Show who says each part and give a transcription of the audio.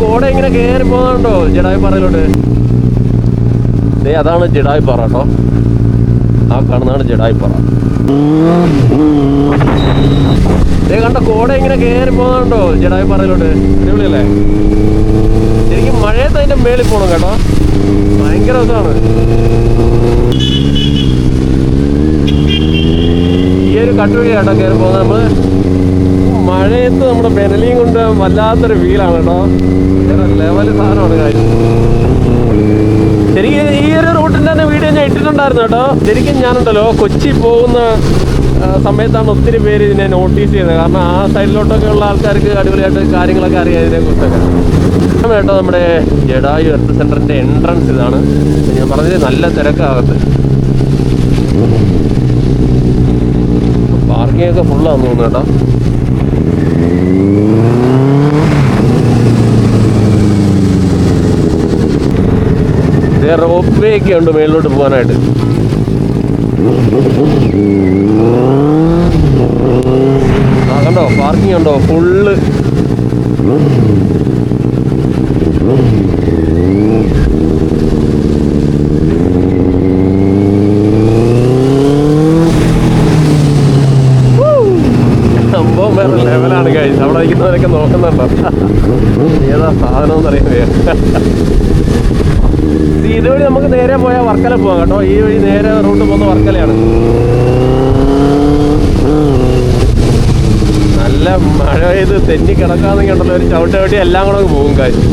Speaker 1: കോട ഇങ്ങനെ കയറി പോകുന്നുണ്ടോ ജഡായുപ്പാറയിലോട്ട്? അതാണ് ജഡായുപ്പാറ കേട്ടോ. ആ കാണുന്നതാണ് ജഡായുപ്പാറ. കണ്ട കോട ഇങ്ങനെ കയറി പോകുന്നുണ്ടോ ജഡായുപ്പാറയിലോട്ട്? അടിപൊളിയല്ലേ? ശരിക്കും മഴയത്ത് അതിന്റെ മേളിൽ പോകണം കേട്ടോ, ഭയങ്കര രസമാണ്. ഈ ഒരു കട്ടുവഴി കേട്ടോ കയറി പോകുന്നത്. നമ്മള് മഴയത്ത് നമ്മുടെ ബെനലിയും കൊണ്ട് വല്ലാത്തൊരു ഫീലാണ് കേട്ടോ. വേറെ ലെവൽ സാധനമാണ് കാര്യം. ശരിക്കും ഈ ഒരു റൂട്ടിൻ്റെ തന്നെ വീഡിയോ ഞാൻ ഇട്ടിട്ടുണ്ടായിരുന്നു കേട്ടോ. ശരിക്കും ഞാനുണ്ടല്ലോ കൊച്ചി പോകുന്ന സമയത്താണ് ഒത്തിരി പേര് ഇതിനെ നോട്ടീസ് ചെയ്തത്. കാരണം ആ സൈഡിലോട്ടൊക്കെ ഉള്ള ആൾക്കാർക്ക് അടിപൊളിയായിട്ട് കാര്യങ്ങളൊക്കെ അറിയാം ഇതിനെക്കുറിച്ചൊക്കെ കേട്ടോ. നമ്മുടെ ജഡായു എർത്ത് സെൻറ്ററിൻ്റെ എൻട്രൻസ് ഇതാണ്. ഞാൻ പറഞ്ഞത് നല്ല തിരക്കാകത്ത്. പാർക്കിംഗ് ഒക്കെ ഫുള്ളാന്ന് തോന്നുന്നു കേട്ടോ. റോപ്പ് വേ ഒക്കെ ഉണ്ട് മേളിലോട്ട് പോകാനായിട്ട്. ആ കണ്ടോ പാർക്കിംഗ് ഉണ്ടോ ഫുള്ള്. സംഭവം വേറെ ലെവലാണ് കഴിച്ച്. അവിടെ ഇരിക്കുന്നവരൊക്കെ നോക്കുന്നുണ്ടോ ഏതാ സാധനം എന്നറിയാൻ. ഇതുവഴി നമുക്ക് നേരെ പോയാൽ വർക്കല പോകാം കേട്ടോ. ഈ വഴി നേരെ റൂട്ട് പോകുന്ന വർക്കലയാണ്. നല്ല മഴ പെയ്ത് തെന്നി കിടക്കാന്നൊക്കെ ഉണ്ടല്ലോ, ഒരു ചവിട്ടി എല്ലാം കൂടെ പോകും കാര്യം.